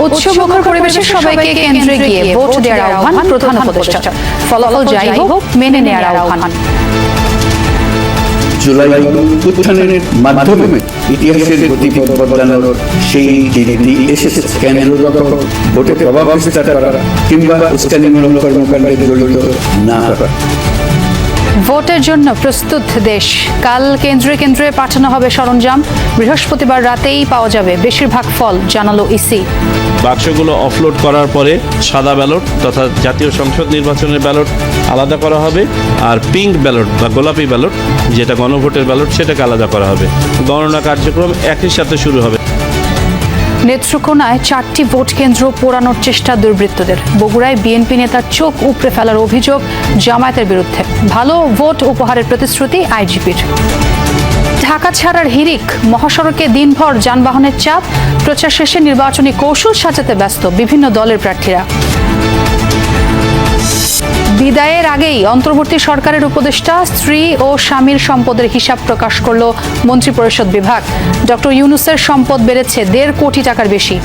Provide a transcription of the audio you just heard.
উৎসবমুখর পরিবেশে সবাইকে কেন্দ্রে গিয়ে ভোট দেওয়ার আহ্বান প্রধান উপদেষ্টা। ফলাফল যাই হোক মেনে নেওয়ার আহ্বান। জুলাই উত্থানের মাধ্যমে ইতিহাসের গতিপথ বদলানোর সেই দিনটি এসেছে। কেন্দ্র রক্ষক ভোটে প্রভাব বিস্তার করা কিংবা উস্কানিমূলক কর্মকাণ্ডে জড়িত না করা। ভোটের জন্য প্রস্তুত দেশ। কাল কেন্দ্রে কেন্দ্রে পাঠানো হবে সরঞ্জাম। বৃহস্পতিবার রাতেই পাওয়া যাবে বেশিরভাগ ফল, জানালো ইসি। বাক্সগুলো অফলোড করার পরে সাদা ব্যালট তথা জাতীয় সংসদ নির্বাচনের ব্যালট আলাদা করা হবে, আর পিঙ্ক ব্যালট বা গোলাপি ব্যালট যেটা গণভোটের ব্যালট সেটাকে আলাদা করা হবে। গণনা কার্যক্রম একই সাথে শুরু হবে। নেত্রকোনায় 4টি ভোট কেন্দ্র পোড়ানোর চেষ্টা দুর্বৃত্তদের। বগুড়ায় বিএনপি নেতার চোখ উপড়ে ফেলার অভিযোগ জামায়াতের বিরুদ্ধে। ভালো ভোট উপহারের প্রতিশ্রুতি আইজিপির। ঢাকা ছাড়ার হিড়িক, মহাসড়কে দিনভর যানবাহনের চাপ। প্রচার শেষে নির্বাচনী কৌশল সাজাতে ব্যস্ত বিভিন্ন দলের প্রার্থীরা। বিদায়ের আগেই অন্তর্বর্তী সরকারের উপদেষ্টা স্ত্রী ও স্বামীর সম্পদের হিসাব প্রকাশ করল মন্ত্রিপরিষদ বিভাগ। ডক্টর ইউনূসের সম্পদ বেড়েছে 1.5 কোটি টাকার বেশি।